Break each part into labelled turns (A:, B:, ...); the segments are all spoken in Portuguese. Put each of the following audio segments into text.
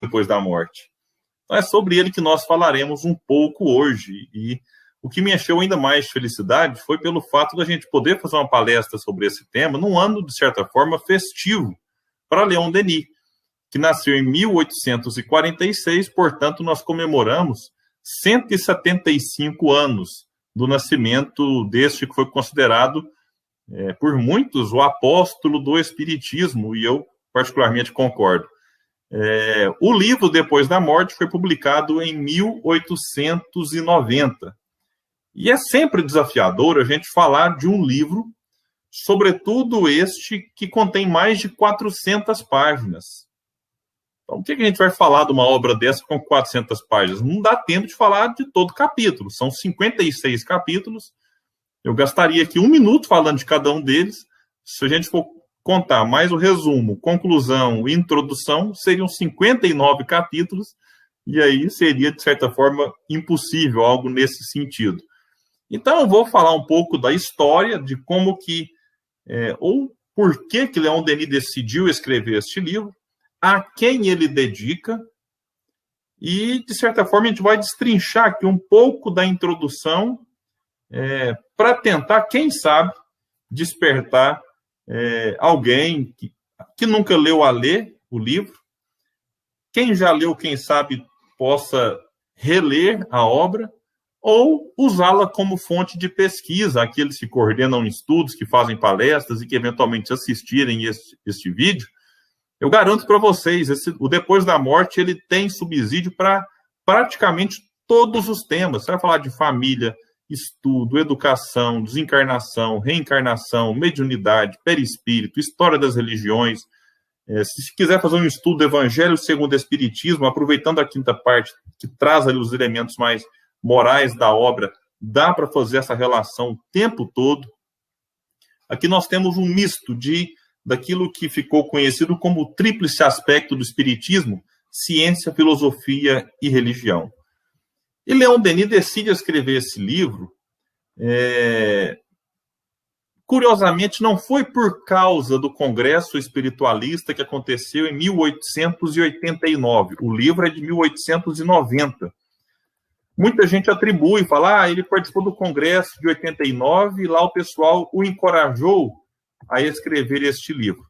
A: depois da morte. Então é sobre ele que nós falaremos um pouco hoje. E o que me encheu ainda mais de felicidade foi pelo fato da gente poder fazer uma palestra sobre esse tema num ano, de certa forma, festivo para Leon Denis, que nasceu em 1846, portanto, nós comemoramos 175 anos do nascimento deste que foi considerado, por muitos, o apóstolo do Espiritismo, e eu particularmente concordo. O livro, Depois da Morte, foi publicado em 1890. E é sempre desafiador a gente falar de um livro, sobretudo este que contém mais de 400 páginas. Então, o que a gente vai falar de uma obra dessa com 400 páginas? Não dá tempo de falar de todo capítulo. São 56 capítulos. Eu gastaria aqui 1 minuto falando de cada um deles. Se a gente for contar mais o resumo, conclusão e introdução, seriam 59 capítulos. E aí seria, de certa forma, impossível algo nesse sentido. Então, eu vou falar um pouco da história, de como que, ou por que Leon Denis decidiu escrever este livro, a quem ele dedica, e, de certa forma, a gente vai destrinchar aqui um pouco da introdução para tentar, quem sabe, despertar alguém que nunca leu a ler o livro. Quem já leu, quem sabe, possa reler a obra ou usá-la como fonte de pesquisa, aqueles que coordenam estudos, que fazem palestras e que, eventualmente, assistirem este vídeo. Eu garanto para vocês, o Depois da Morte, ele tem subsídio para praticamente todos os temas. Você vai falar de família, estudo, educação, desencarnação, reencarnação, mediunidade, perispírito, história das religiões. Se quiser fazer um estudo do Evangelho segundo o Espiritismo, aproveitando a quinta parte, que traz ali os elementos mais morais da obra, dá para fazer essa relação o tempo todo. Aqui nós temos um misto daquilo que ficou conhecido como o tríplice aspecto do Espiritismo: ciência, filosofia e religião. E Leon Denis decide escrever esse livro, curiosamente, não foi por causa do Congresso Espiritualista que aconteceu em 1889. O livro é de 1890. Muita gente atribui, fala, ele participou do Congresso de 89 e lá o pessoal o encorajou a escrever este livro.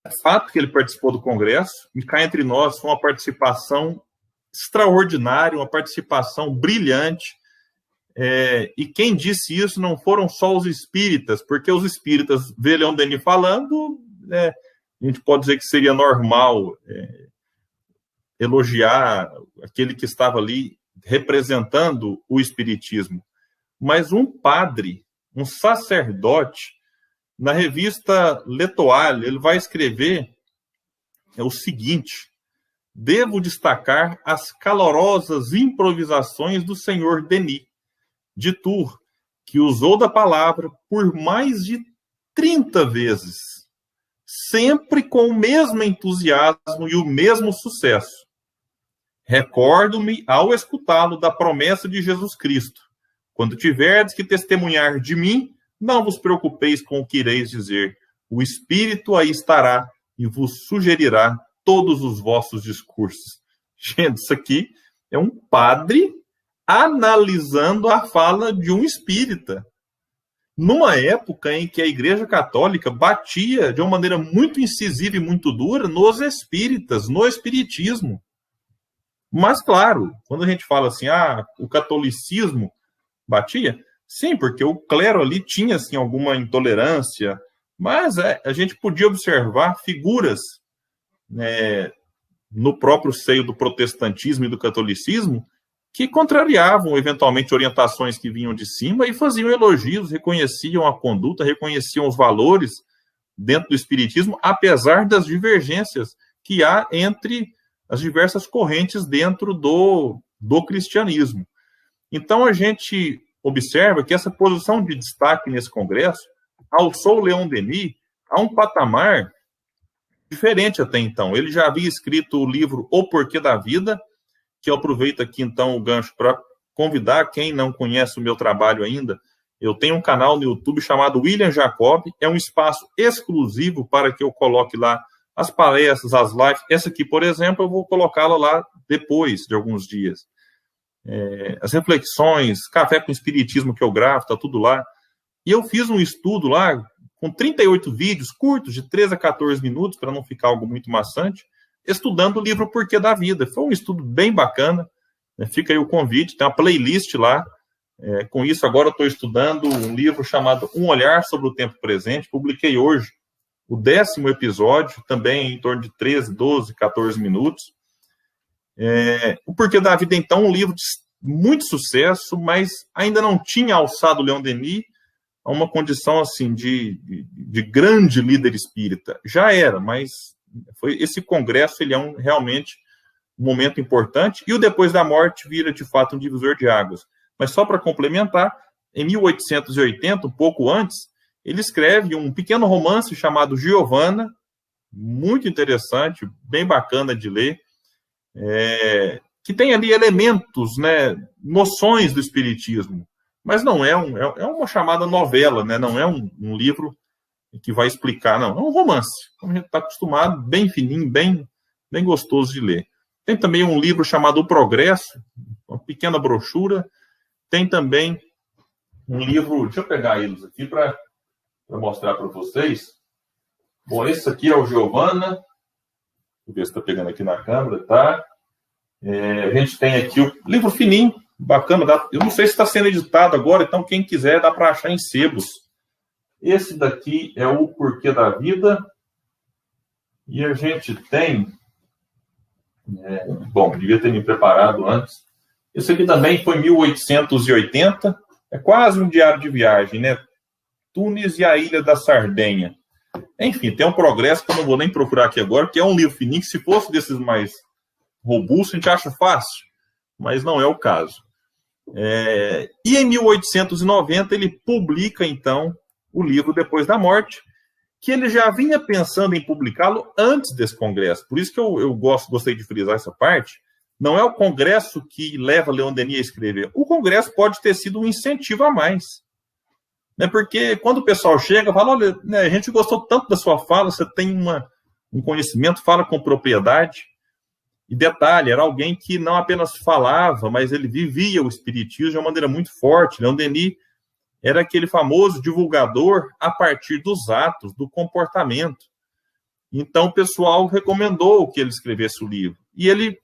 A: É fato que ele participou do Congresso, e cá entre nós foi uma participação extraordinária, uma participação brilhante, e quem disse isso não foram só os espíritas, porque os espíritas, vê Leon Denis falando, a gente pode dizer que seria normal elogiar aquele que estava ali representando o espiritismo, mas um padre, um sacerdote, na revista L'Étoile, ele vai escrever o seguinte: devo destacar as calorosas improvisações do senhor Denis, de Tours, que usou da palavra por mais de 30 vezes, sempre com o mesmo entusiasmo e o mesmo sucesso. Recordo-me, ao escutá-lo, da promessa de Jesus Cristo: quando tiverdes que testemunhar de mim, não vos preocupeis com o que ireis dizer. O Espírito aí estará e vos sugerirá todos os vossos discursos. Gente, isso aqui é um padre analisando a fala de um espírita, numa época em que a Igreja Católica batia de uma maneira muito incisiva e muito dura nos espíritas, no espiritismo. Mas, claro, quando a gente fala assim, o catolicismo batia, sim, porque o clero ali tinha assim, alguma intolerância, mas a gente podia observar figuras no próprio seio do protestantismo e do catolicismo que contrariavam, eventualmente, orientações que vinham de cima e faziam elogios, reconheciam a conduta, reconheciam os valores dentro do espiritismo, apesar das divergências que há entre as diversas correntes dentro do cristianismo. Então, a gente observa que essa posição de destaque nesse congresso alçou Leon Denis a um patamar diferente até então. Ele já havia escrito o livro O Porquê da Vida, que eu aproveito aqui, então, o gancho para convidar quem não conhece o meu trabalho ainda. Eu tenho um canal no YouTube chamado William Jacob, é um espaço exclusivo para que eu coloque lá as palestras, as lives. Essa aqui, por exemplo, eu vou colocá-la lá depois de alguns dias. As reflexões, café com espiritismo que eu gravo, está tudo lá. E eu fiz um estudo lá com 38 vídeos curtos, de 13 a 14 minutos, para não ficar algo muito maçante, estudando o livro Porquê da Vida. Foi um estudo bem bacana. Fica aí o convite, tem uma playlist lá. Com isso, agora eu estou estudando um livro chamado Um Olhar sobre o Tempo Presente. Publiquei hoje o 10º episódio, também em torno de 13, 12, 14 minutos. O Porquê da Vida, então, um livro de muito sucesso, mas ainda não tinha alçado Leon Denis a uma condição assim de grande líder espírita. Já era, mas esse congresso ele é realmente um momento importante, e o Depois da Morte vira, de fato, um divisor de águas. Mas só para complementar, em 1880, um pouco antes, ele escreve um pequeno romance chamado Giovanna, muito interessante, bem bacana de ler, que tem ali elementos, né, noções do espiritismo, mas não é uma chamada novela, né, não é um livro que vai explicar, não, é um romance, como a gente está acostumado, bem fininho, bem gostoso de ler. Tem também um livro chamado O Progresso, uma pequena brochura. Tem também um livro, deixa eu pegar eles aqui para mostrar para vocês. Bom, esse aqui é o Giovanna. Vou ver se está pegando aqui na câmera, tá? A gente tem aqui o livro fininho, bacana. Eu não sei se está sendo editado agora, então quem quiser dá para achar em sebos. Esse daqui é o Porquê da Vida. E a gente tem... bom, devia ter me preparado antes. Esse aqui também foi 1880. É quase um diário de viagem, né? Tunis e a Ilha da Sardenha. Enfim, tem um progresso que eu não vou nem procurar aqui agora, que é um livro fininho, que se fosse desses mais robustos, a gente acha fácil, mas não é o caso. E em 1890 ele publica, então, o livro Depois da Morte, que ele já vinha pensando em publicá-lo antes desse congresso. Por isso que eu gostei de frisar essa parte. Não é o congresso que leva Leon Denis a escrever. O congresso pode ter sido um incentivo a mais. Né? Porque quando o pessoal chega e fala, olha, né, a gente gostou tanto da sua fala, você tem um conhecimento, fala com propriedade. E detalhe, era alguém que não apenas falava, mas ele vivia o espiritismo de uma maneira muito forte. Leon Denis era aquele famoso divulgador a partir dos atos, do comportamento. Então o pessoal recomendou que ele escrevesse o livro. E ele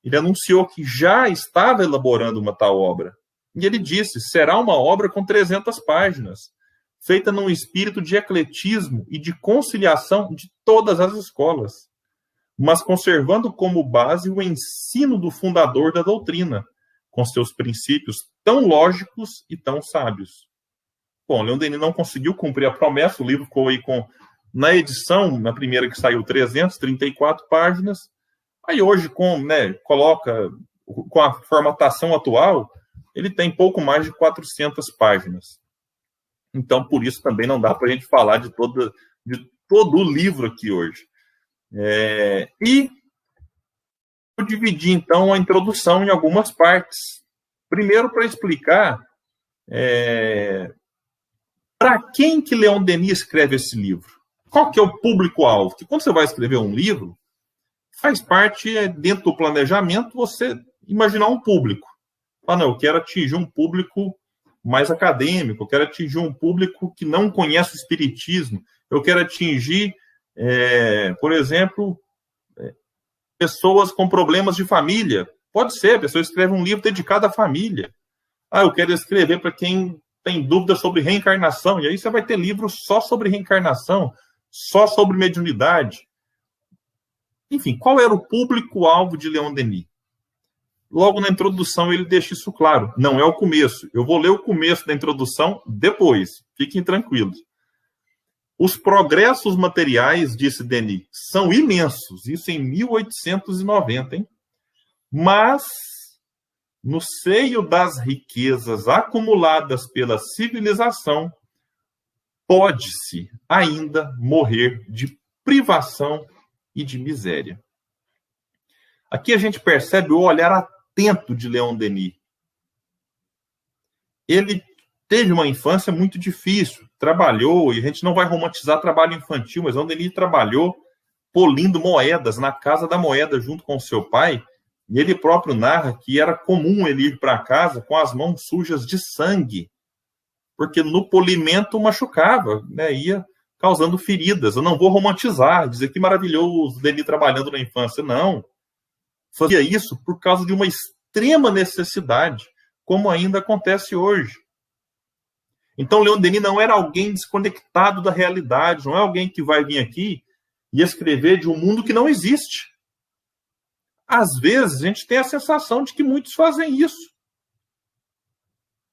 A: ele anunciou que já estava elaborando uma tal obra. E ele disse, será uma obra com 300 páginas, feita num espírito de ecletismo e de conciliação de todas as escolas, mas conservando como base o ensino do fundador da doutrina, com seus princípios tão lógicos e tão sábios. Bom, Leon Denis não conseguiu cumprir a promessa, o livro ficou aí na edição, na primeira que saiu, 334 páginas, aí hoje, coloca, com a formatação atual, ele tem pouco mais de 400 páginas. Então, por isso também não dá para a gente falar de todo o livro aqui hoje. E eu dividi, então, a introdução em algumas partes. Primeiro, para explicar para quem que Leon Denis escreve esse livro. Qual que é o público-alvo? Porque quando você vai escrever um livro, faz parte, dentro do planejamento, você imaginar um público. Não, eu quero atingir um público mais acadêmico, eu quero atingir um público que não conhece o espiritismo, eu quero atingir, por exemplo, pessoas com problemas de família. Pode ser, a pessoa escreve um livro dedicado à família. Eu quero escrever para quem tem dúvidas sobre reencarnação, e aí você vai ter livros só sobre reencarnação, só sobre mediunidade. Enfim, qual era o público-alvo de Leon Denis? Logo na introdução ele deixa isso claro. Não é o começo. Eu vou ler o começo da introdução depois. Fiquem tranquilos. Os progressos materiais, disse Denis, são imensos. Isso em 1890, hein? Mas, no seio das riquezas acumuladas pela civilização, pode-se ainda morrer de privação e de miséria. Aqui a gente percebe o olhar atento de Leon Denis. Ele teve uma infância muito difícil, trabalhou, e a gente não vai romantizar trabalho infantil, mas onde ele trabalhou polindo moedas na Casa da Moeda junto com seu pai, e ele próprio narra que era comum ele ir para casa com as mãos sujas de sangue, porque no polimento machucava, né, ia causando feridas. Eu não vou romantizar, dizer que maravilhoso Denis trabalhando na infância, não. Fazia isso por causa de uma extrema necessidade, como ainda acontece hoje. Então, Leon Denis não era alguém desconectado da realidade, não é alguém que vai vir aqui e escrever de um mundo que não existe. Às vezes, a gente tem a sensação de que muitos fazem isso.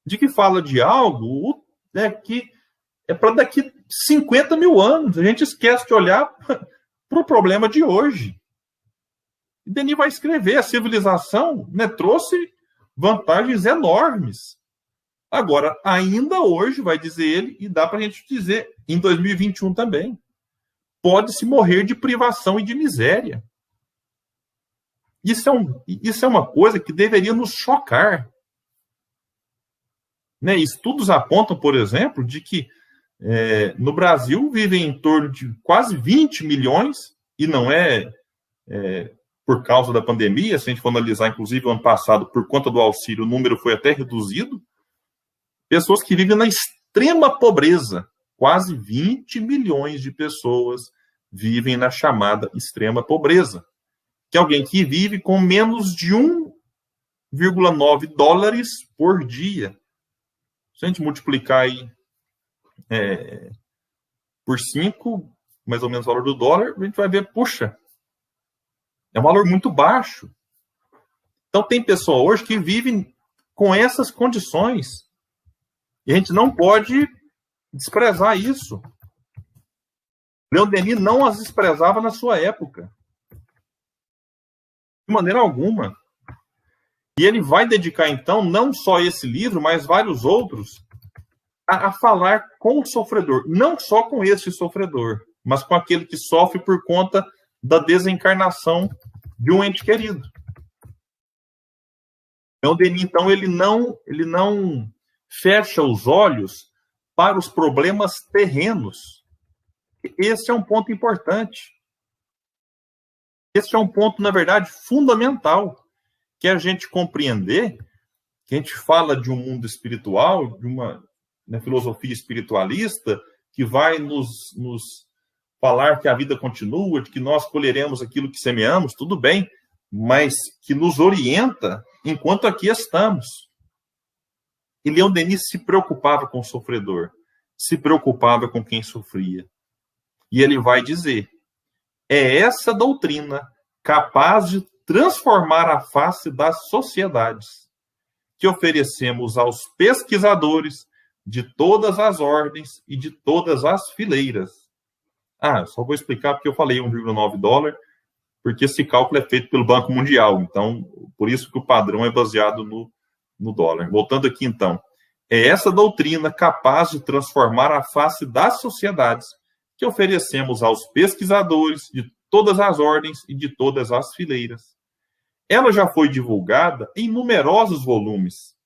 A: De que fala de algo, né, que é para daqui 50 mil anos. A gente esquece de olhar para o problema de hoje. E Denis vai escrever, a civilização, né, trouxe vantagens enormes. Agora, ainda hoje, vai dizer ele, e dá para a gente dizer, em 2021 também, pode-se morrer de privação e de miséria. Isso é uma coisa que deveria nos chocar. Né? Estudos apontam, por exemplo, de que no Brasil vivem em torno de quase 20 milhões, e não é por causa da pandemia, se a gente for analisar, inclusive, o ano passado, por conta do auxílio, o número foi até reduzido, pessoas que vivem na extrema pobreza. Quase 20 milhões de pessoas vivem na chamada extrema pobreza. Que é alguém que vive com menos de 1,9 dólares por dia. Se a gente multiplicar aí por 5, mais ou menos o valor do dólar, a gente vai ver, puxa, é um valor muito baixo. Então tem pessoa hoje que vive com essas condições. E a gente não pode desprezar isso. Leon Denis não as desprezava na sua época. De maneira alguma. E ele vai dedicar, então, não só esse livro, mas vários outros, a falar com o sofredor. Não só com esse sofredor, mas com aquele que sofre por conta da desencarnação de um ente querido. Leon Denis, então, ele não fecha os olhos para os problemas terrenos. Esse é um ponto importante. Esse é um ponto, na verdade, fundamental, que é a gente compreender que a gente fala de um mundo espiritual, de uma filosofia espiritualista, que vai nos falar que a vida continua, de que nós colheremos aquilo que semeamos, tudo bem, mas que nos orienta enquanto aqui estamos. E Leon Denis se preocupava com o sofredor, se preocupava com quem sofria. E ele vai dizer, é essa doutrina capaz de transformar a face das sociedades que oferecemos aos pesquisadores de todas as ordens e de todas as fileiras. Só vou explicar porque eu falei 1,9 dólar, porque esse cálculo é feito pelo Banco Mundial, então, por isso que o padrão é baseado no dólar. Voltando aqui, então, é essa doutrina capaz de transformar a face das sociedades que oferecemos aos pesquisadores de todas as ordens e de todas as fileiras. Ela já foi divulgada em numerosos volumes.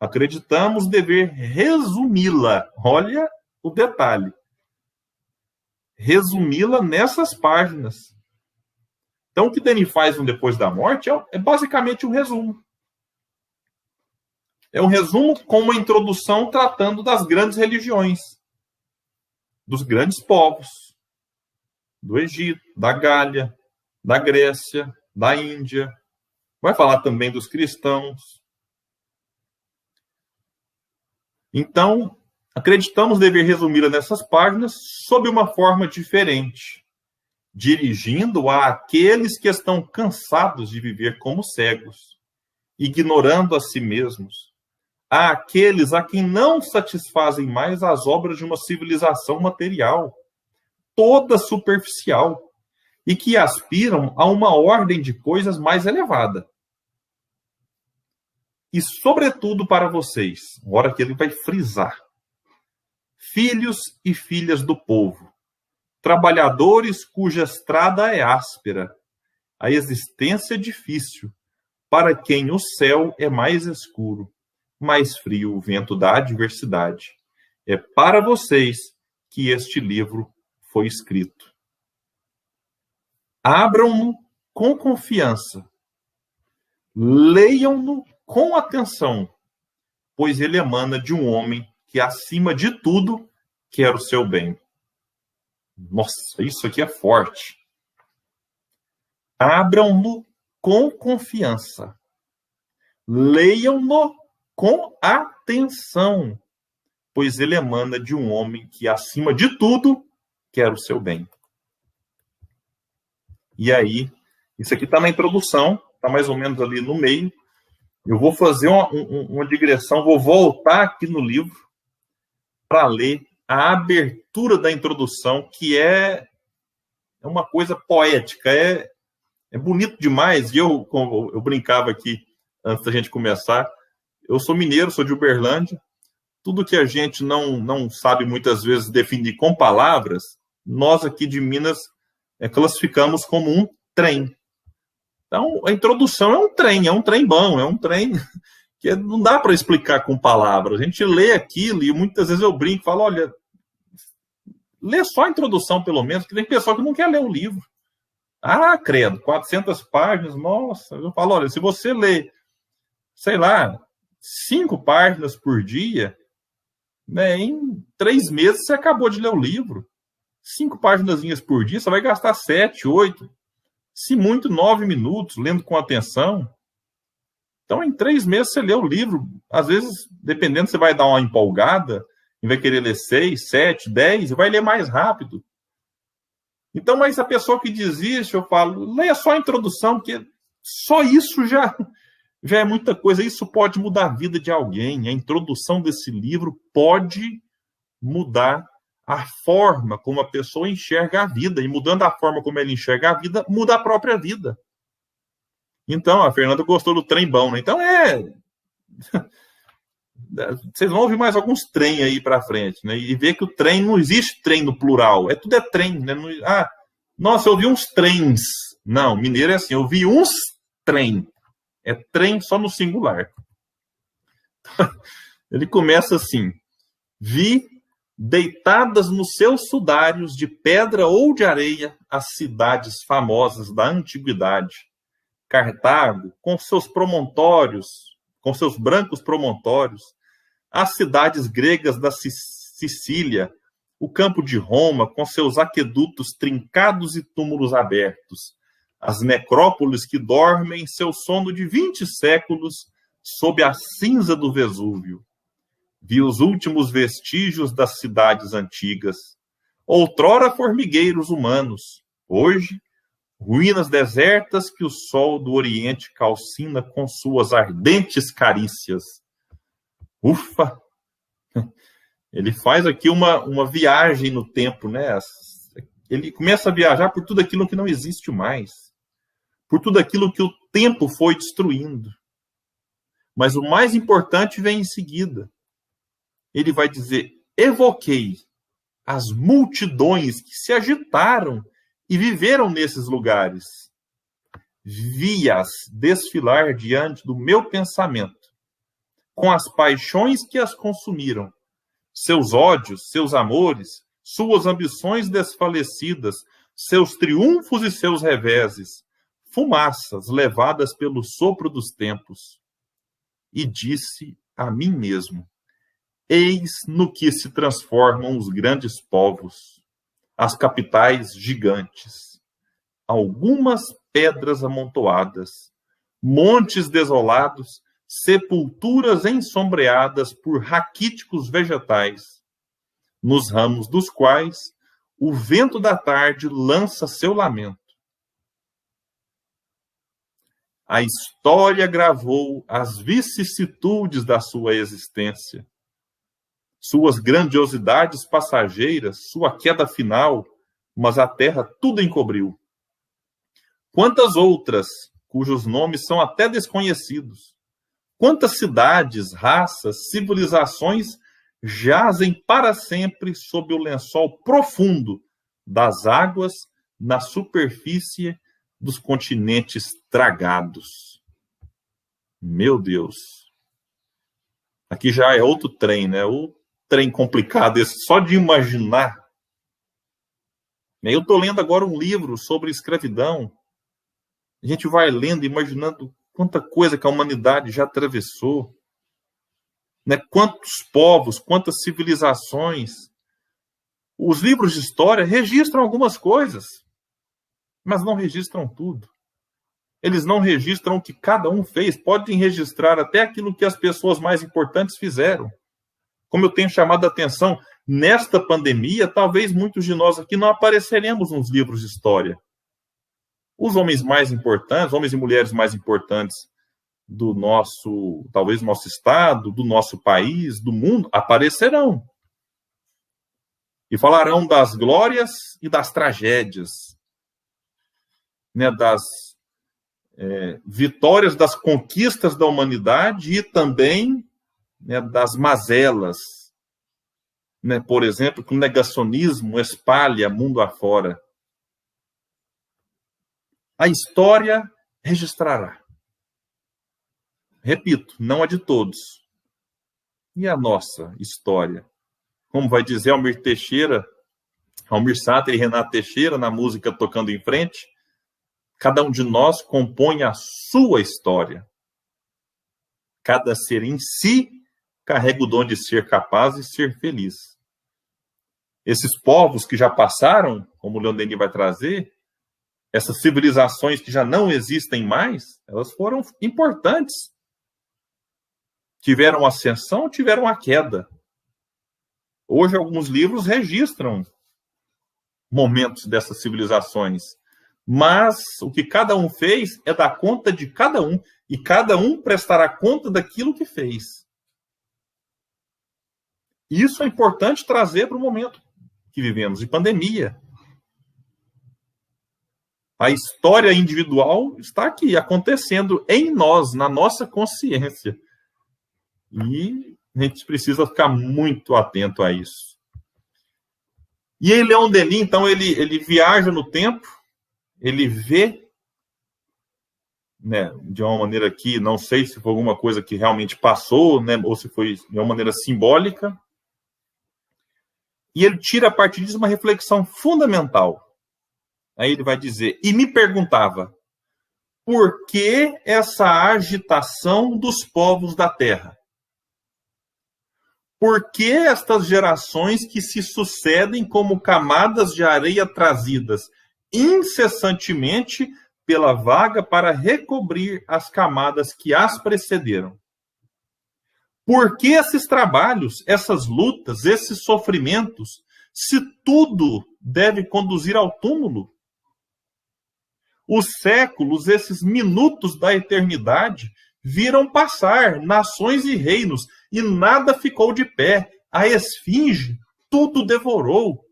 A: Acreditamos dever resumi-la. Olha o detalhe. Resumi-la nessas páginas. Então, o que Denis faz no Depois da Morte é basicamente um resumo. É um resumo com uma introdução tratando das grandes religiões, dos grandes povos, do Egito, da Gália, da Grécia, da Índia. Vai falar também dos cristãos. Então, acreditamos dever resumi-la nessas páginas sob uma forma diferente, dirigindo a aqueles que estão cansados de viver como cegos, ignorando a si mesmos, a aqueles a quem não satisfazem mais as obras de uma civilização material, toda superficial, e que aspiram a uma ordem de coisas mais elevada. E, sobretudo, para vocês, agora que ele vai frisar, filhos e filhas do povo, trabalhadores cuja estrada é áspera, a existência difícil, para quem o céu é mais escuro, mais frio o vento da adversidade, É para vocês que este livro foi escrito. Abram-no com confiança. Leiam-no com atenção, pois ele emana de um homem que, acima de tudo, quer o seu bem. Nossa, isso aqui é forte. Abram-no com confiança. Leiam-no com atenção, pois ele emana de um homem que, acima de tudo, quer o seu bem. E aí, isso aqui está na introdução, está mais ou menos ali no meio. Eu vou fazer uma digressão, vou voltar aqui no livro para ler a abertura da introdução, que é uma coisa poética, é bonito demais. E eu brincava aqui, antes da gente começar, eu sou mineiro, sou de Uberlândia. Tudo que a gente não sabe muitas vezes definir com palavras, nós aqui de Minas classificamos como um trem. Então, a introdução é um trem bom, é um trem que não dá para explicar com palavras. A gente lê aquilo e muitas vezes eu brinco e falo, olha, lê só a introdução pelo menos, porque tem pessoa que não quer ler o livro. Ah, credo, 400 páginas, nossa. Eu falo, olha, se você lê, sei lá, 5 páginas por dia, né, em 3 meses você acabou de ler o livro. 5 páginas por dia, você vai gastar 7, 8, se muito 9 minutos, lendo com atenção. Então, em 3 meses você lê o livro. Às vezes, dependendo, você vai dar uma empolgada e vai querer ler 6, 7, 10 e vai ler mais rápido. Então, mas a pessoa que desiste, eu falo, leia só a introdução, porque só isso já é muita coisa. Isso pode mudar a vida de alguém. A introdução desse livro pode mudar a forma como a pessoa enxerga a vida. E mudando a forma como ela enxerga a vida, muda a própria vida. Então, a Fernanda gostou do trem bom, né? Então, vocês vão ouvir mais alguns trem aí para frente, né? E ver que o trem, não existe trem no plural. Tudo é trem, né? Nossa, eu vi uns trens. Não, mineiro é assim, eu vi uns trem. É trem só no singular. Ele começa assim: vi deitadas nos seus sudários de pedra ou de areia as cidades famosas da antiguidade. Cartago, com seus promontórios, com seus brancos promontórios, as cidades gregas da Sicília, o campo de Roma, com seus aquedutos trincados e túmulos abertos, as necrópoles que dormem seu sono de 20 séculos sob a cinza do Vesúvio. Vi os últimos vestígios das cidades antigas, outrora formigueiros humanos, hoje ruínas desertas que o sol do Oriente calcina com suas ardentes carícias. Ufa! Ele faz aqui uma viagem no tempo, né? Ele começa a viajar por tudo aquilo que não existe mais, por tudo aquilo que o tempo foi destruindo. Mas o mais importante vem em seguida. Ele vai dizer: evoquei as multidões que se agitaram e viveram nesses lugares. Vi-as desfilar diante do meu pensamento, com as paixões que as consumiram, seus ódios, seus amores, suas ambições desfalecidas, seus triunfos e seus reveses, fumaças levadas pelo sopro dos tempos. E disse a mim mesmo: eis no que se transformam os grandes povos, as capitais gigantes, algumas pedras amontoadas, montes desolados, sepulturas ensombreadas por raquíticos vegetais, nos ramos dos quais o vento da tarde lança seu lamento. A história gravou as vicissitudes da sua existência, suas grandiosidades passageiras, sua queda final, mas a terra tudo encobriu. Quantas outras, cujos nomes são até desconhecidos, quantas cidades, raças, civilizações jazem para sempre sob o lençol profundo das águas na superfície dos continentes tragados. Meu Deus. Aqui já é outro trem, né? trem complicado esse, só de imaginar. Eu estou lendo agora um livro sobre escravidão. A gente vai lendo, imaginando quanta coisa que a humanidade já atravessou. Né? Quantos povos, quantas civilizações. Os livros de história registram algumas coisas, mas não registram tudo. Eles não registram o que cada um fez. Podem registrar até aquilo que as pessoas mais importantes fizeram. Como eu tenho chamado a atenção, nesta pandemia, talvez muitos de nós aqui não apareceremos nos livros de história. Os homens mais importantes, homens e mulheres mais importantes do nosso, talvez do nosso estado, do nosso país, do mundo, aparecerão. E falarão das glórias e das tragédias, né, das vitórias, das conquistas da humanidade e também, né, das mazelas, né, por exemplo, que o negacionismo espalha mundo afora. A história registrará. Repito, não a de todos. E a nossa história? Como vai dizer Almir Sater e Renato Teixeira, na música Tocando em Frente, cada um de nós compõe a sua história. Cada ser em si carrega o dom de ser capaz e ser feliz. Esses povos que já passaram, como o Leon Denis vai trazer, essas civilizações que já não existem mais, elas foram importantes. Tiveram ascensão, tiveram a queda. Hoje, alguns livros registram momentos dessas civilizações. Mas o que cada um fez é dar conta de cada um. E cada um prestará conta daquilo que fez. Isso é importante trazer para o momento que vivemos, de pandemia. A história individual está aqui, acontecendo em nós, na nossa consciência. E a gente precisa ficar muito atento a isso. E aí, Leon Denis, então, ele viaja no tempo, ele vê, né, de uma maneira que, não sei se foi alguma coisa que realmente passou, né, ou se foi de uma maneira simbólica, e ele tira a partir disso uma reflexão fundamental. Aí ele vai dizer, e me perguntava, por que essa agitação dos povos da terra? Por que estas gerações que se sucedem como camadas de areia trazidas incessantemente pela vaga para recobrir as camadas que as precederam? Por que esses trabalhos, essas lutas, esses sofrimentos, se tudo deve conduzir ao túmulo? Os séculos, esses minutos da eternidade, viram passar nações e reinos, e nada ficou de pé. A esfinge tudo devorou.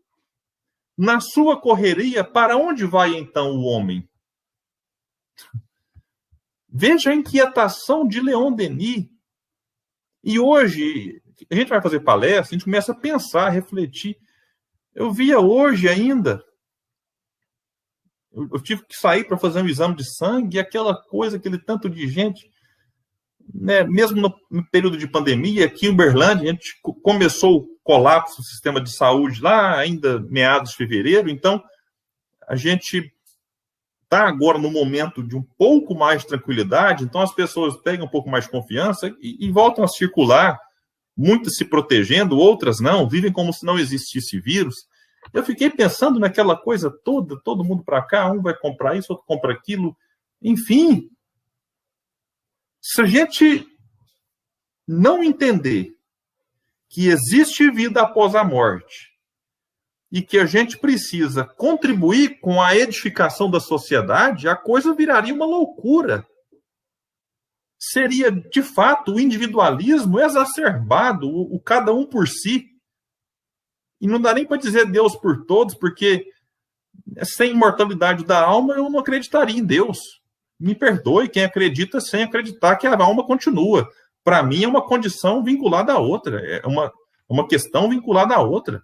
A: Na sua correria, para onde vai então o homem? Veja a inquietação de Leon Denis. E hoje, a gente vai fazer palestra, a gente começa a pensar, a refletir. Eu via hoje ainda, eu tive que sair para fazer um exame de sangue, e aquela coisa, aquele tanto de gente, né, mesmo no período de pandemia, aqui em Uberlândia, a gente começou o colapso do sistema de saúde lá, ainda meados de fevereiro, então a gente está agora no momento de um pouco mais de tranquilidade, então as pessoas pegam um pouco mais de confiança e voltam a circular, muitas se protegendo, outras não, vivem como se não existisse vírus. Eu fiquei pensando naquela coisa toda, todo mundo para cá, um vai comprar isso, outro compra aquilo, enfim. Se a gente não entender que existe vida após a morte e que a gente precisa contribuir com a edificação da sociedade, a coisa viraria uma loucura. Seria, de fato, o individualismo exacerbado, o cada um por si. E não dá nem para dizer Deus por todos, porque sem imortalidade da alma eu não acreditaria em Deus. Me perdoe quem acredita sem acreditar que a alma continua. Para mim é uma condição vinculada à outra, é uma questão vinculada à outra.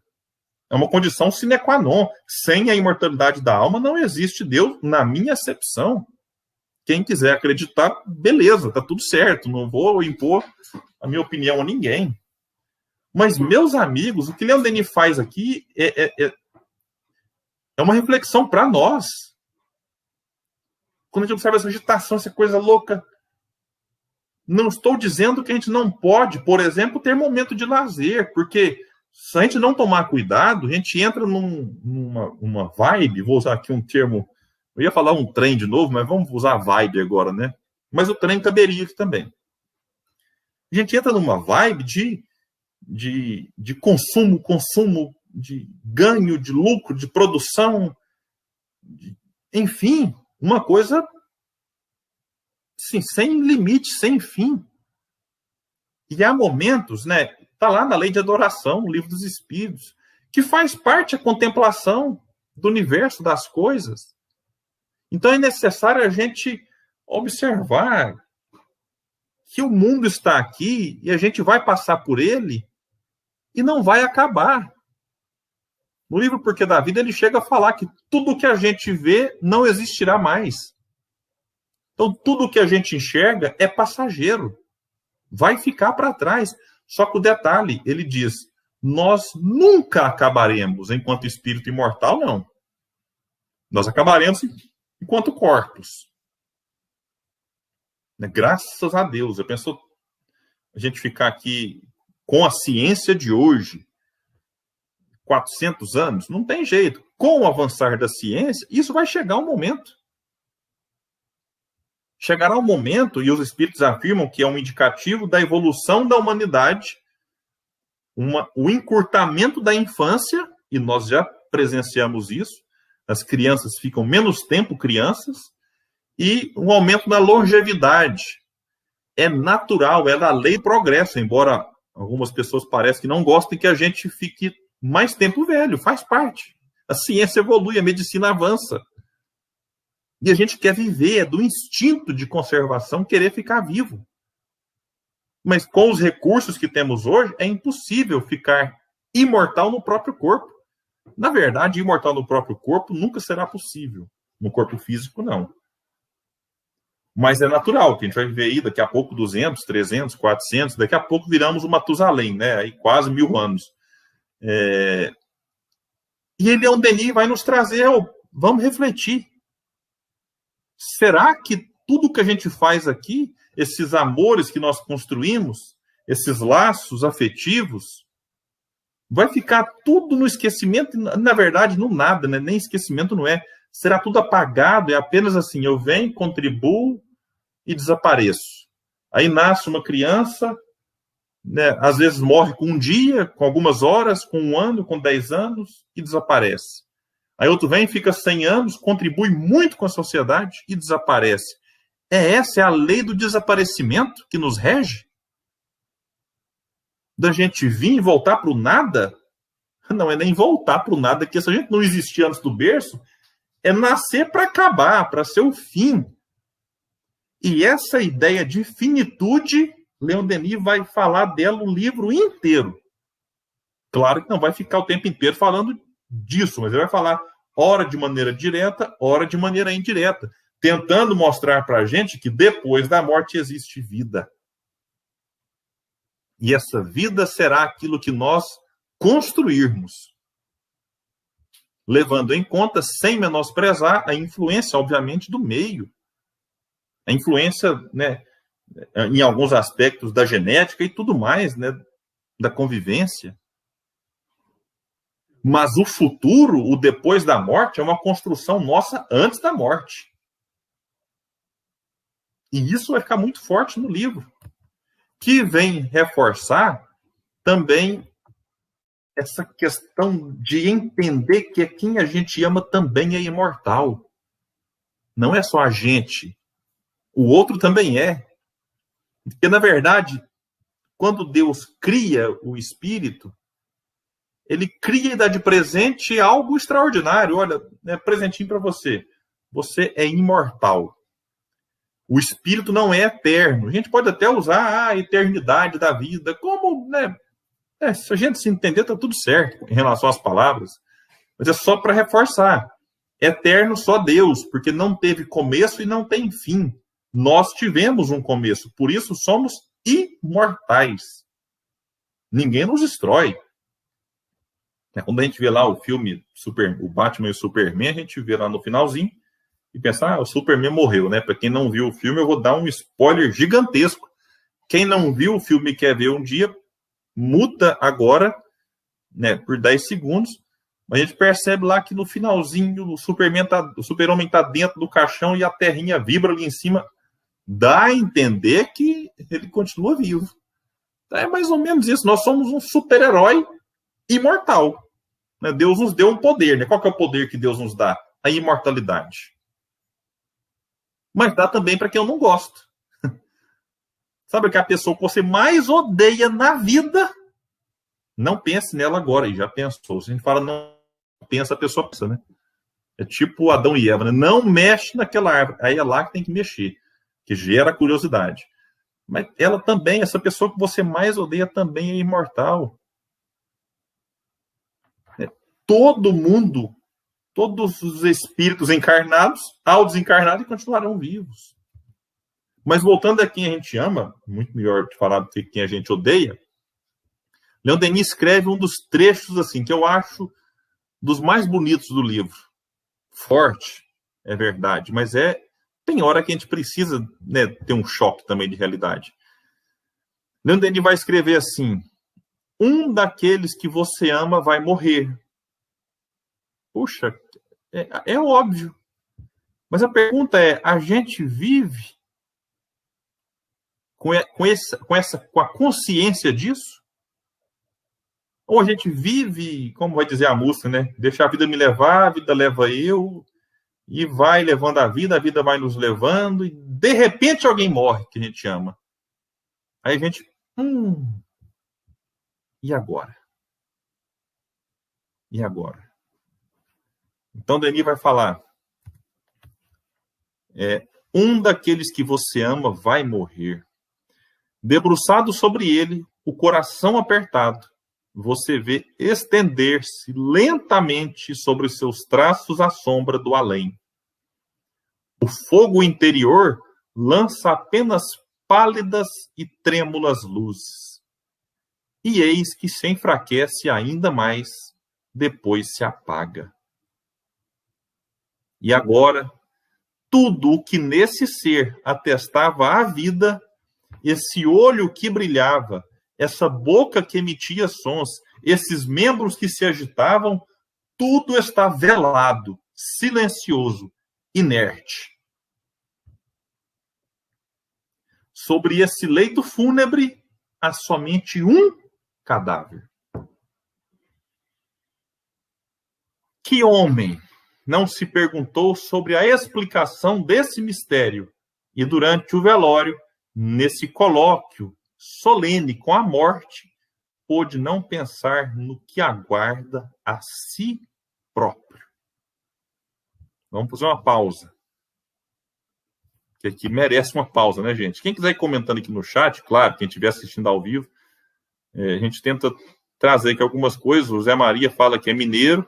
A: É uma condição sine qua non. Sem a imortalidade da alma não existe Deus, na minha acepção. Quem quiser acreditar, beleza, tá tudo certo. Não vou impor a minha opinião a ninguém. Mas, meus amigos, o que Leon Denis faz aqui é uma reflexão para nós. Quando a gente observa essa agitação, essa coisa louca, não estou dizendo que a gente não pode, por exemplo, ter momento de lazer, porque se a gente não tomar cuidado, a gente entra numa vibe, vou usar aqui um termo, eu ia falar um trem de novo, mas vamos usar vibe agora, né? Mas o trem caberia aqui também. A gente entra numa vibe de consumo, de ganho, de lucro, de produção, enfim, uma coisa assim, sem limite, sem fim. E há momentos, né? Está lá na Lei de Adoração, no Livro dos Espíritos, que faz parte da contemplação do universo, das coisas. Então é necessário a gente observar que o mundo está aqui e a gente vai passar por ele e não vai acabar. No livro Porquê da Vida, ele chega a falar que tudo que a gente vê não existirá mais. Então, tudo que a gente enxerga é passageiro. Vai ficar para trás. Só que o detalhe, ele diz, nós nunca acabaremos enquanto espírito imortal, não. Nós acabaremos enquanto corpos. Graças a Deus. Eu penso a gente ficar aqui com a ciência de hoje, 400 anos, não tem jeito. Com o avançar da ciência, isso vai chegar um momento. Chegará um momento, e os espíritos afirmam que é um indicativo da evolução da humanidade, o encurtamento da infância, e nós já presenciamos isso, as crianças ficam menos tempo crianças, e um aumento da longevidade. É natural, é da lei do progresso, embora algumas pessoas parecem que não gostem que a gente fique mais tempo velho, faz parte. A ciência evolui, a medicina avança. E a gente quer viver, é do instinto de conservação querer ficar vivo. Mas com os recursos que temos hoje, é impossível ficar imortal no próprio corpo. Na verdade, imortal no próprio corpo nunca será possível. No corpo físico, não. Mas é natural, que a gente vai viver aí daqui a pouco 200, 300, 400, daqui a pouco viramos o Matusalém, né? Aí quase 1000 anos. E Leon Denis vai nos trazer, vamos refletir. Será que tudo que a gente faz aqui, esses amores que nós construímos, esses laços afetivos, vai ficar tudo no esquecimento? Na verdade, no nada, né? Nem esquecimento não é. Será tudo apagado, é apenas assim, eu venho, contribuo e desapareço. Aí nasce uma criança, né? Às vezes morre com um dia, com algumas horas, com 1 ano, com 10 anos e desaparece. Aí outro vem, fica 100 anos, contribui muito com a sociedade e desaparece. Essa é a lei do desaparecimento que nos rege? Da gente vir e voltar para o nada? Não é nem voltar para o nada, que se a gente não existir antes do berço, é nascer para acabar, para ser o fim. E essa ideia de finitude, Leon Denis vai falar dela o livro inteiro. Claro que não vai ficar o tempo inteiro falando disso, mas ele vai falar ora de maneira direta, ora de maneira indireta, tentando mostrar para a gente que depois da morte existe vida. E essa vida será aquilo que nós construirmos, levando em conta, sem menosprezar, a influência, obviamente, do meio. A influência, né, em alguns aspectos da genética e tudo mais, né, da convivência. Mas o futuro, o depois da morte, é uma construção nossa antes da morte. E isso vai ficar muito forte no livro, que vem reforçar também essa questão de entender que quem a gente ama também é imortal. Não é só a gente. O outro também é. Porque, na verdade, quando Deus cria o espírito, ele cria e dá de presente algo extraordinário. Olha, é presentinho para você. Você é imortal. O espírito não é eterno. A gente pode até usar a eternidade da vida como, né? Se a gente se entender, está tudo certo em relação às palavras. Mas é só para reforçar. Eterno só Deus, porque não teve começo e não tem fim. Nós tivemos um começo, por isso somos imortais. Ninguém nos destrói. Quando a gente vê lá o filme o Batman e o Superman, a gente vê lá no finalzinho e pensa, o Superman morreu, né? Para quem não viu o filme, eu vou dar um spoiler gigantesco. Quem não viu o filme e quer ver um dia, muta agora, né, por 10 segundos. A gente percebe lá que no finalzinho o Super-Homem tá dentro do caixão e a terrinha vibra ali em cima. Dá a entender que ele continua vivo. É mais ou menos isso. Nós somos um super-herói imortal. Né? Deus nos deu um poder. Né? Qual que é o poder que Deus nos dá? A imortalidade. Mas dá também para quem eu não gosto. Sabe que a pessoa que você mais odeia na vida, não pense nela agora. E já pensou. Se a gente fala não pensa, a pessoa pensa, né? É tipo Adão e Eva, né? Não mexe naquela árvore. Aí é lá que tem que mexer, que gera curiosidade. Mas ela também, essa pessoa que você mais odeia também é imortal. Todo mundo, todos os espíritos encarnados, ao desencarnado, continuarão vivos. Mas voltando a quem a gente ama, muito melhor de falar do que quem a gente odeia, Leon Denis escreve um dos trechos assim que eu acho dos mais bonitos do livro. Forte, é verdade, mas tem hora que a gente precisa, né, ter um choque também de realidade. Leon Denis vai escrever assim: um daqueles que você ama vai morrer. Puxa, é óbvio. Mas a pergunta é, a gente vive com a consciência disso? Ou a gente vive, como vai dizer a música, né? Deixa a vida me levar, a vida leva eu, e vai levando a vida vai nos levando, e de repente alguém morre que a gente ama. Aí a gente, e agora? E agora? Então Denis vai falar, um daqueles que você ama vai morrer. Debruçado sobre ele, o coração apertado, você vê estender-se lentamente sobre os seus traços a sombra do além. O fogo interior lança apenas pálidas e trêmulas luzes. E eis que se enfraquece ainda mais, depois se apaga. E agora, tudo o que nesse ser atestava a vida, esse olho que brilhava, essa boca que emitia sons, esses membros que se agitavam, tudo está velado, silencioso, inerte. Sobre esse leito fúnebre, há somente um cadáver. Que homem não se perguntou sobre a explicação desse mistério e durante o velório, nesse colóquio solene com a morte, pôde não pensar no que aguarda a si próprio. Vamos fazer uma pausa. Que aqui merece uma pausa, né, gente? Quem quiser ir comentando aqui no chat, claro, quem estiver assistindo ao vivo, a gente tenta trazer aqui algumas coisas. O Zé Maria fala que é mineiro,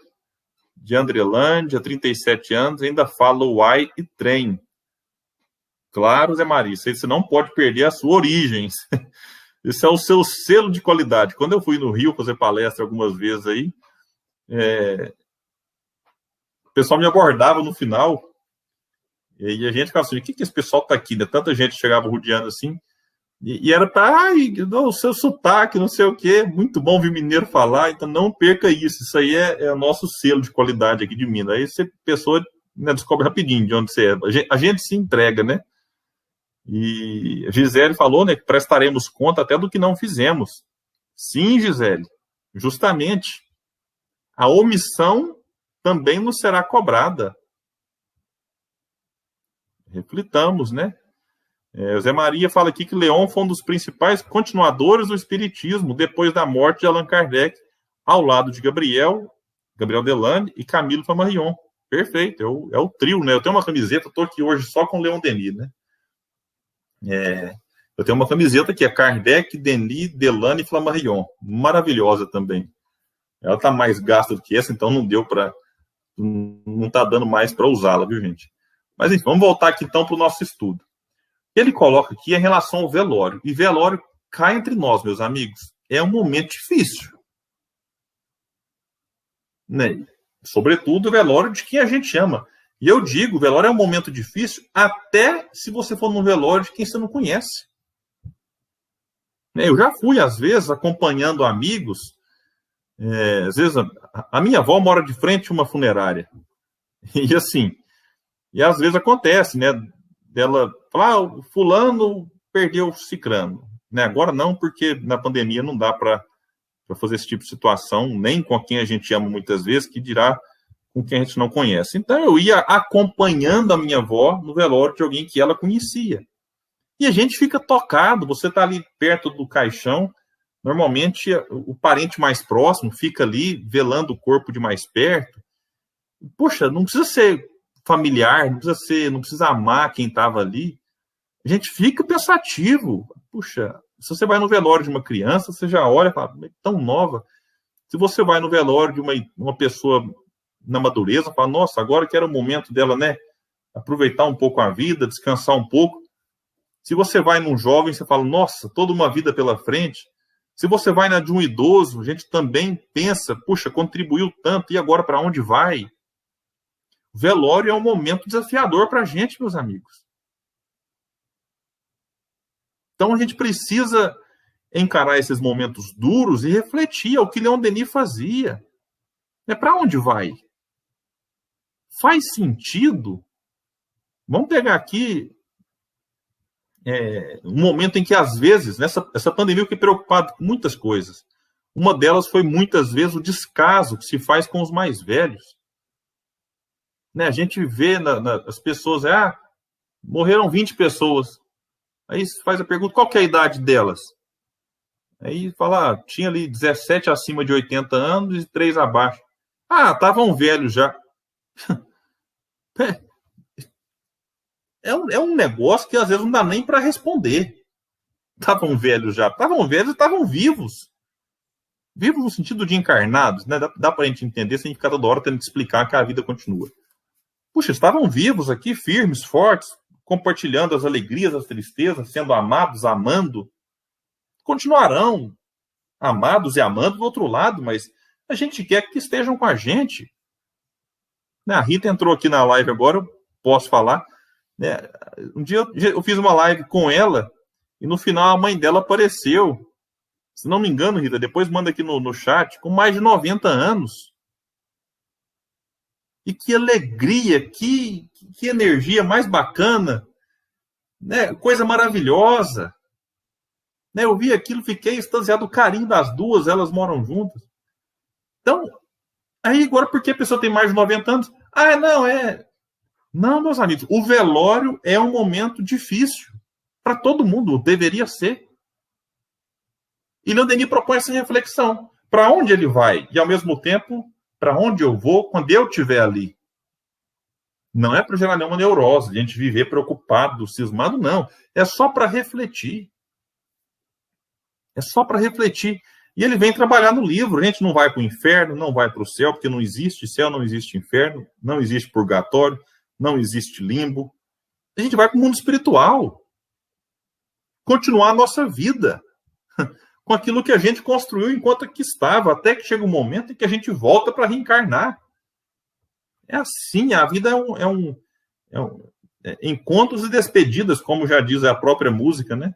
A: de Andrelândia, 37 anos, ainda fala uai e trem. Claro, Zé Maria, você não pode perder a sua origem. Esse é o seu selo de qualidade. Quando eu fui no Rio fazer palestra algumas vezes aí, o pessoal me abordava no final, e a gente ficava assim, o que esse pessoal tá aqui, né? Tanta gente chegava rodeando assim, e era para, o seu sotaque, não sei o quê, muito bom ver mineiro falar, então não perca isso aí é o nosso selo de qualidade aqui de Minas. Aí a pessoa, né, descobre rapidinho de onde você é. A gente se entrega, né? E a Gisele falou, né, que prestaremos conta até do que não fizemos. Sim, Gisele, justamente. A omissão também nos será cobrada. Reflitamos, né? Zé Maria fala aqui que Leon foi um dos principais continuadores do espiritismo depois da morte de Allan Kardec, ao lado de Gabriel Delane e Camilo Flammarion. Perfeito, é o trio, né? Eu tenho uma camiseta, estou aqui hoje só com Leon Denis, né? Eu tenho uma camiseta que é Kardec, Denis, Delane e Flammarion. Maravilhosa também. Ela está mais gasta do que essa, então não está dando mais para usá-la, viu, gente? Mas enfim, vamos voltar aqui então para o nosso estudo. Ele coloca aqui em relação ao velório. E velório cá entre nós, meus amigos. é um momento difícil, né? Sobretudo o velório de quem a gente ama. E eu digo, o velório é um momento difícil até se você for num velório de quem você não conhece. Eu já fui, às vezes, acompanhando amigos. Às vezes, a minha avó mora de frente a uma funerária. E assim, e às vezes acontece, né? Dela falar, o fulano perdeu o cicrano. Né? Agora não, porque na pandemia não dá para fazer esse tipo de situação, nem com quem a gente ama muitas vezes, que dirá com quem a gente não conhece. Então eu ia acompanhando a minha avó no velório de alguém que ela conhecia. E a gente fica tocado, você está ali perto do caixão, normalmente o parente mais próximo fica ali velando o corpo de mais perto. Poxa, não precisa ser familiar, não precisa amar quem estava ali. A gente fica pensativo. Puxa, se você vai no velório de uma criança, você já olha e fala, tão nova. Se você vai no velório de uma pessoa na madureza, fala, nossa, agora que era o momento dela, né? Aproveitar um pouco a vida, descansar um pouco. Se você vai num jovem, você fala, nossa, toda uma vida pela frente. Se você vai na de um idoso, a gente também pensa, puxa, contribuiu tanto, e agora para onde vai? O velório é um momento desafiador para a gente, meus amigos. Então a gente precisa encarar esses momentos duros e refletir, é o que Leon Denis fazia. Para onde vai? Faz sentido? Vamos pegar aqui um momento em que, às vezes, essa pandemia eu fiquei preocupado com muitas coisas. Uma delas foi, muitas vezes, o descaso que se faz com os mais velhos. A gente vê as pessoas, morreram 20 pessoas. Aí faz a pergunta, qual que é a idade delas? Aí fala, tinha ali 17 acima de 80 anos e 3 abaixo. Estavam velhos já. É um negócio que às vezes não dá nem para responder. Estavam velhos já. Estavam velhos e estavam vivos. Vivos no sentido de encarnados, né? Dá para a gente entender sem ficar toda hora tendo que explicar que a vida continua. Puxa, estavam vivos aqui, firmes, fortes, compartilhando as alegrias, as tristezas, sendo amados, amando. Continuarão amados e amando do outro lado, mas a gente quer que estejam com a gente. A Rita entrou aqui na live agora, eu posso falar. Um dia eu fiz uma live com ela e no final a mãe dela apareceu. Se não me engano, Rita, depois manda aqui no chat, com mais de 90 anos. E que alegria, que energia mais bacana, né? Coisa maravilhosa. Eu vi aquilo, fiquei extasiado, o carinho das duas, elas moram juntas. Então, aí agora por que a pessoa tem mais de 90 anos? Não, meus amigos, o velório é um momento difícil para todo mundo, deveria ser. E Leon Denis propõe essa reflexão. Para onde ele vai? E, ao mesmo tempo, para onde eu vou quando eu estiver ali? Não é para gerar nenhuma neurose, a gente viver preocupado, cismado, não. É só para refletir. É só para refletir. E ele vem trabalhar no livro. A gente não vai para o inferno, não vai para o céu, porque não existe céu, não existe inferno, não existe purgatório, não existe limbo. A gente vai para o mundo espiritual. Continuar a nossa vida com aquilo que a gente construiu enquanto aqui estava, até que chega um momento em que a gente volta para reencarnar. É assim, a vida é encontros e despedidas, como já diz a própria música, né?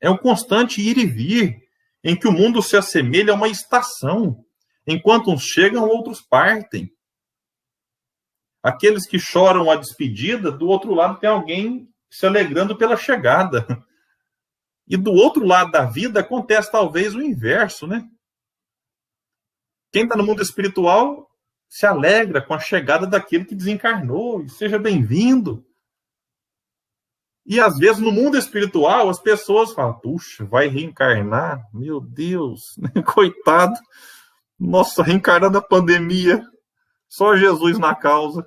A: É um constante ir e vir, em que o mundo se assemelha a uma estação. Enquanto uns chegam, outros partem. Aqueles que choram a despedida, do outro lado tem alguém se alegrando pela chegada. E do outro lado da vida acontece talvez o inverso, né? Quem está no mundo espiritual se alegra com a chegada daquele que desencarnou, e seja bem-vindo. E às vezes no mundo espiritual as pessoas falam, puxa, vai reencarnar? Meu Deus, coitado. Nossa, reencarnar na pandemia. Só Jesus na causa.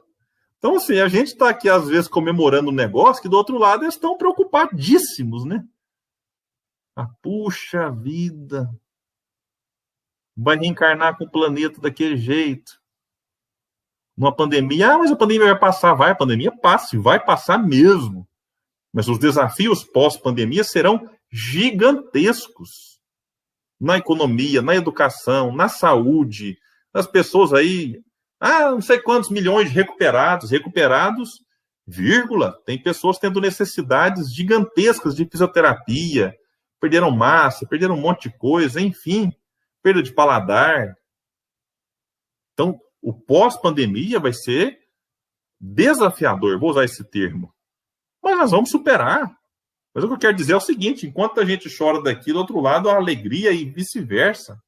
A: Então, assim, a gente está aqui às vezes comemorando um negócio que do outro lado eles estão preocupadíssimos, né? Puxa vida, vai reencarnar com o planeta daquele jeito. Numa pandemia, mas a pandemia vai passar. A pandemia passa, e vai passar mesmo. Mas os desafios pós-pandemia serão gigantescos. na economia, na educação, na saúde, as pessoas aí, não sei quantos milhões de recuperados, vírgula, tem pessoas tendo necessidades gigantescas de fisioterapia, perderam massa, perderam um monte de coisa, enfim, perda de paladar. Então, o pós-pandemia vai ser desafiador, vou usar esse termo, mas nós vamos superar. Mas o que eu quero dizer é o seguinte, enquanto a gente chora daqui, do outro lado, a alegria e vice-versa.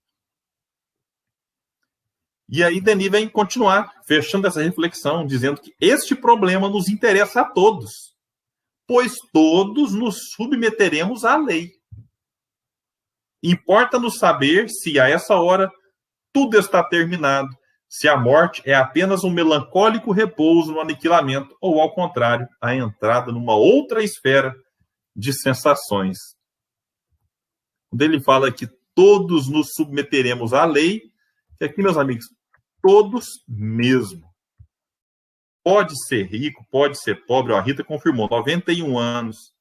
A: E aí Denis vem continuar, fechando essa reflexão, dizendo que este problema nos interessa a todos, pois todos nos submeteremos à lei. Importa-nos saber se a essa hora tudo está terminado, se a morte é apenas um melancólico repouso no aniquilamento, ou, ao contrário, a entrada numa outra esfera de sensações. Quando ele fala que todos nos submeteremos à lei, que aqui, meus amigos, todos mesmo. Pode ser rico, pode ser pobre. A Rita confirmou, 91 anos.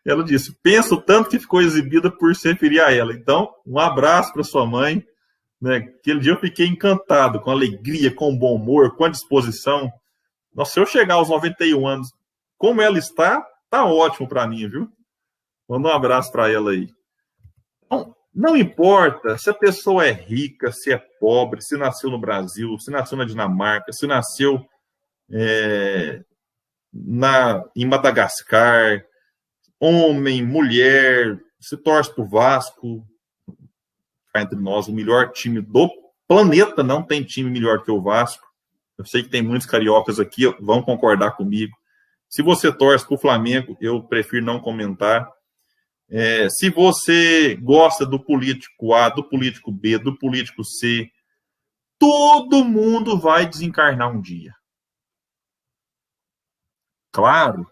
A: Ela disse, penso tanto que ficou exibida por se referir a ela. Então, um abraço para sua mãe. Né? Aquele dia eu fiquei encantado, com alegria, com bom humor, com a disposição. Nossa, se eu chegar aos 91 anos, como ela está, tá ótimo para mim, viu? Manda um abraço para ela aí. Então, não importa se a pessoa é rica, se é pobre, se nasceu no Brasil, se nasceu na Dinamarca, se nasceu em Madagascar, homem, mulher, se torce para o Vasco, entre nós, o melhor time do planeta, não tem time melhor que o Vasco. Eu sei que tem muitos cariocas aqui, vão concordar comigo. Se você torce para o Flamengo, eu prefiro não comentar. Se você gosta do político A, do político B, do político C, todo mundo vai desencarnar um dia. Claro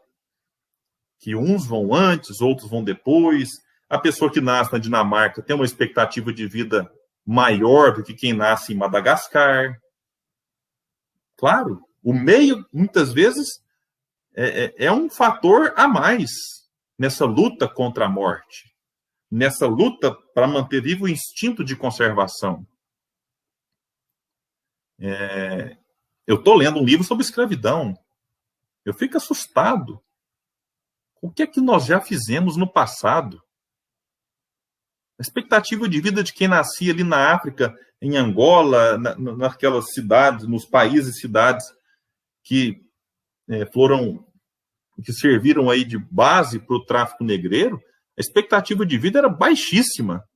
A: que uns vão antes, outros vão depois. A pessoa que nasce na Dinamarca tem uma expectativa de vida maior do que quem nasce em Madagascar. Claro, o meio, muitas vezes, é um fator a mais nessa luta contra a morte, nessa luta para manter vivo o instinto de conservação. Eu estou lendo um livro sobre escravidão. Eu fico assustado. O que é que nós já fizemos no passado? A expectativa de vida de quem nascia ali na África, em Angola, naquelas cidades, nos países e cidades que que serviram aí de base para o tráfico negreiro, a expectativa de vida era baixíssima.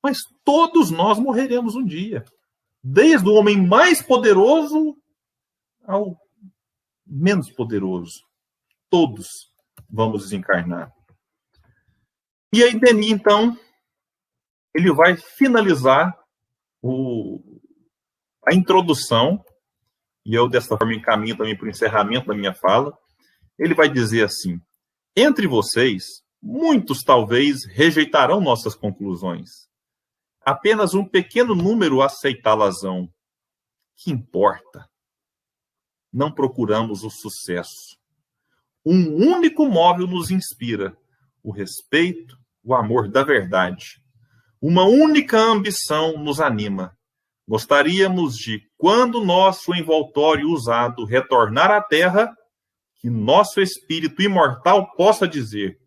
A: Mas todos nós morreremos um dia. Desde o homem mais poderoso ao menos poderoso. Todos vamos desencarnar. E aí Denis, então, ele vai finalizar a introdução, e eu dessa forma encaminho também para o encerramento da minha fala. Ele vai dizer assim, entre vocês, muitos talvez rejeitarão nossas conclusões. Apenas um pequeno número aceitá-las-ão. Que importa? Não procuramos o sucesso. Um único móvel nos inspira, o respeito, o amor da verdade. Uma única ambição nos anima. Gostaríamos de, quando nosso envoltório usado retornar à Terra, que nosso espírito imortal possa dizer: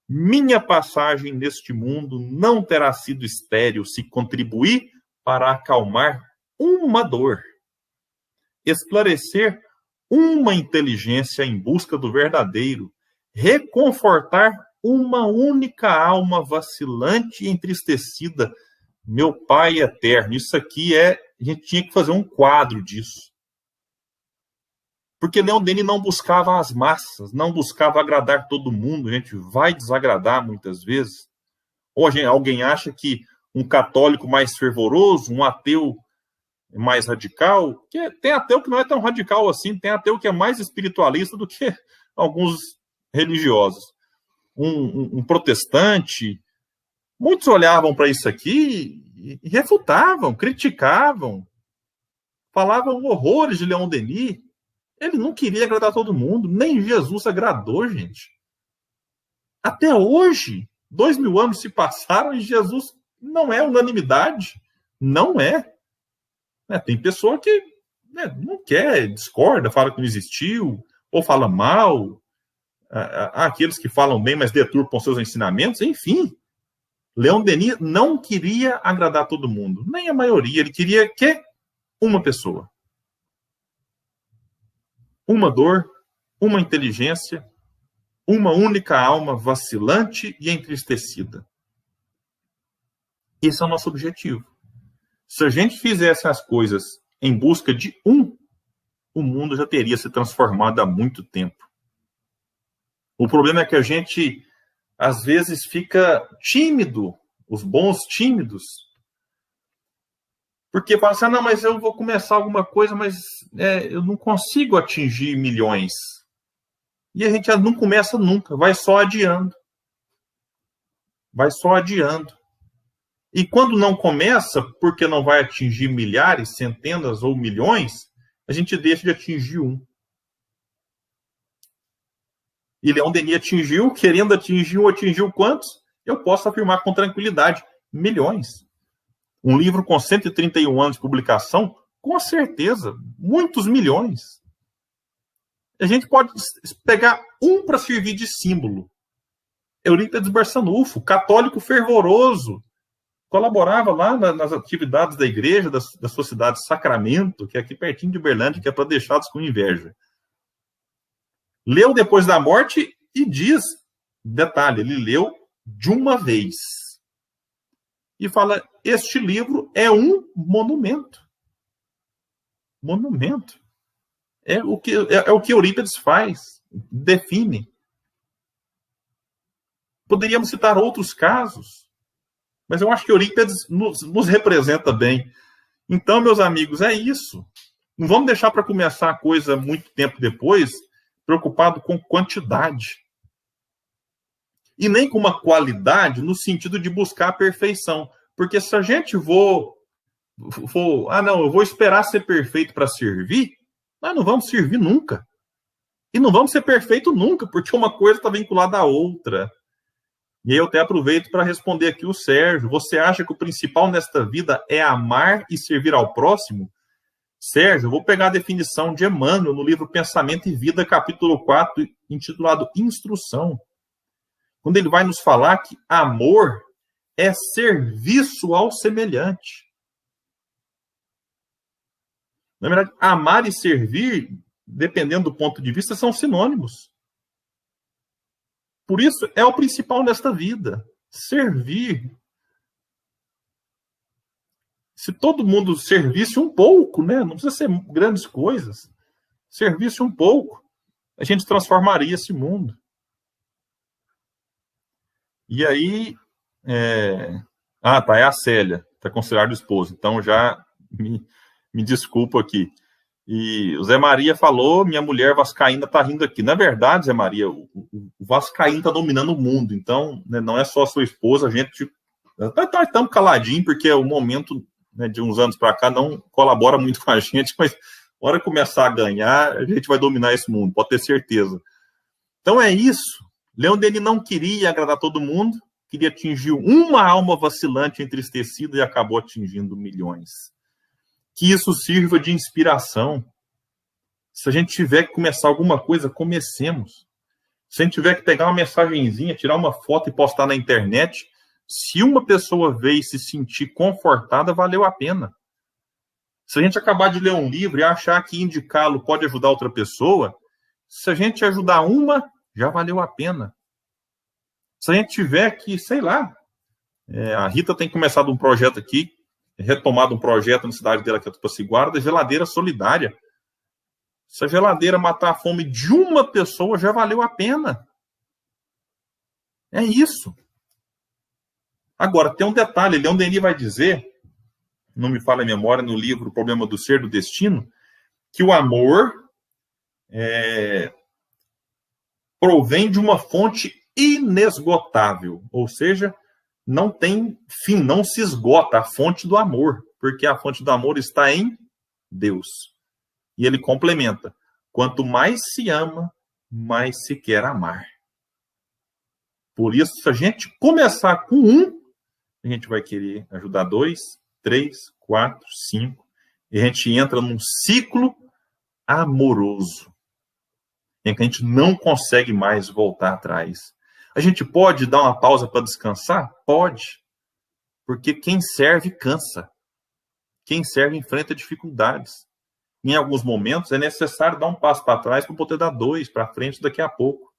A: minha passagem neste mundo não terá sido estéril se contribuir para acalmar uma dor, esclarecer uma inteligência em busca do verdadeiro, reconfortar uma única alma vacilante e entristecida. Meu Pai eterno, isso aqui a gente tinha que fazer um quadro disso. Porque Leon Denis não buscava as massas, não buscava agradar todo mundo, a gente vai desagradar muitas vezes. Ou alguém acha que um católico mais fervoroso, um ateu mais radical, que tem ateu que não é tão radical assim, tem ateu que é mais espiritualista do que alguns religiosos. Um protestante, muitos olhavam para isso aqui e refutavam, criticavam, falavam horrores de Leon Denis. Ele não queria agradar todo mundo, nem Jesus agradou, gente. Até hoje, 2000 anos se passaram e Jesus não é unanimidade. Não é. Tem pessoa que não quer, discorda, fala que não existiu, ou fala mal. Há aqueles que falam bem, mas deturpam seus ensinamentos. Enfim, Leon Denis não queria agradar todo mundo, nem a maioria. Ele queria que uma pessoa. Uma dor, uma inteligência, uma única alma vacilante e entristecida. Esse é o nosso objetivo. Se a gente fizesse as coisas em busca de o mundo já teria se transformado há muito tempo. O problema é que a gente, às vezes, fica tímido, os bons tímidos, porque fala assim, não, mas eu vou começar alguma coisa, mas eu não consigo atingir milhões. E a gente não começa nunca, vai só adiando. Vai só adiando. E quando não começa, porque não vai atingir milhares, centenas ou milhões, a gente deixa de atingir um. E Leon Denis atingiu, querendo atingiu quantos? Eu posso afirmar com tranquilidade, milhões. Um livro com 131 anos de publicação, com certeza, muitos milhões. A gente pode pegar um para servir de símbolo. Eurípides Barçanufo, católico fervoroso, colaborava lá nas atividades da igreja, da sua cidade Sacramento, que é aqui pertinho de Uberlândia, que é para deixá-los com inveja. Leu depois da morte e diz, detalhe, ele leu de uma vez. E fala, este livro é um monumento. Monumento. É o que Eurípides faz, define. Poderíamos citar outros casos, mas eu acho que Eurípides nos representa bem. Então, meus amigos, é isso. Não vamos deixar para começar a coisa muito tempo depois, preocupado com quantidade. E nem com uma qualidade no sentido de buscar a perfeição. Porque se a gente eu vou esperar ser perfeito para servir, nós não vamos servir nunca. E não vamos ser perfeito nunca, porque uma coisa está vinculada à outra. E aí eu até aproveito para responder aqui o Sérgio. Você acha que o principal nesta vida é amar e servir ao próximo? Sérgio, eu vou pegar a definição de Emmanuel no livro Pensamento e Vida, capítulo 4, intitulado Instrução. Quando ele vai nos falar que amor é serviço ao semelhante. Na verdade, amar e servir, dependendo do ponto de vista, são sinônimos. Por isso, é o principal nesta vida. Servir. Se todo mundo servisse um pouco, não precisa ser grandes coisas, servisse um pouco, a gente transformaria esse mundo. E aí... é a Célia, está considerado esposo. Então, já me desculpo aqui. E o Zé Maria falou, minha mulher vascaína está rindo aqui. Na verdade, Zé Maria, o vascaíno está dominando o mundo. Então, não é só a sua esposa, a gente estamos caladinhos, porque o momento de uns anos para cá não colabora muito com a gente, mas na hora que começar a ganhar, a gente vai dominar esse mundo, pode ter certeza. Então é isso. Leon Denis não queria agradar todo mundo, queria atingir uma alma vacilante, entristecida, e acabou atingindo milhões. Que isso sirva de inspiração. Se a gente tiver que começar alguma coisa, comecemos. Se a gente tiver que pegar uma mensagenzinha, tirar uma foto e postar na internet, se uma pessoa ver e se sentir confortada, valeu a pena. Se a gente acabar de ler um livro e achar que indicá-lo pode ajudar outra pessoa, se a gente ajudar uma, já valeu a pena. Se a gente tiver que, sei lá, a Rita tem começado um projeto aqui, retomado um projeto na cidade dela, que é Tupaciguara, da geladeira solidária. Se a geladeira matar a fome de uma pessoa, já valeu a pena. É isso. Agora, tem um detalhe, Leon Denis vai dizer, não me falha a memória, no livro O Problema do Ser, do Destino, que o amor provém de uma fonte inesgotável, ou seja, não tem fim, não se esgota a fonte do amor, porque a fonte do amor está em Deus. E ele complementa, quanto mais se ama, mais se quer amar. Por isso, se a gente começar com um, a gente vai querer ajudar 2, 3, 4, 5. E a gente entra num ciclo amoroso, em que a gente não consegue mais voltar atrás. A gente pode dar uma pausa para descansar? Pode. Porque quem serve cansa. Quem serve enfrenta dificuldades. Em alguns momentos é necessário dar um passo para trás para poder dar 2 para frente daqui a pouco.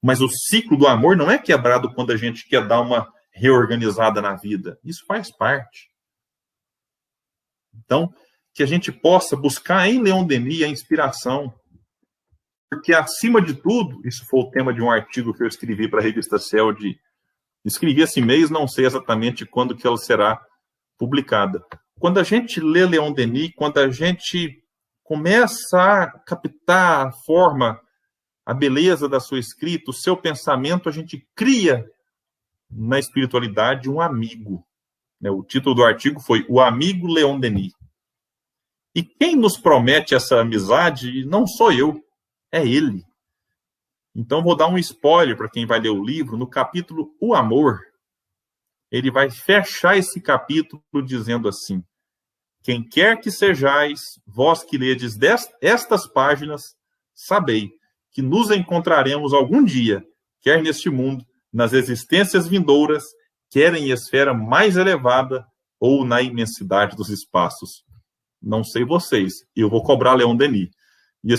A: Mas o ciclo do amor não é quebrado quando a gente quer dar uma reorganizada na vida. Isso faz parte. Então, que a gente possa buscar em Leon Denis a inspiração. Porque, acima de tudo, isso foi o tema de um artigo que eu escrevi para a revista Celd. Escrevi esse mês, não sei exatamente quando que ela será publicada. Quando a gente lê Leon Denis, quando a gente começa a captar a forma, a beleza da sua escrita, o seu pensamento, a gente cria na espiritualidade um amigo. O título do artigo foi O Amigo Leon Denis. E quem nos promete essa amizade não sou eu, é ele. Então vou dar um spoiler para quem vai ler o livro. No capítulo O Amor, ele vai fechar esse capítulo dizendo assim: quem quer que sejais, vós que ledes estas páginas, sabei que nos encontraremos algum dia, quer neste mundo, nas existências vindouras, quer em esfera mais elevada ou na imensidade dos espaços. Não sei vocês, eu vou cobrar Leon Denis. E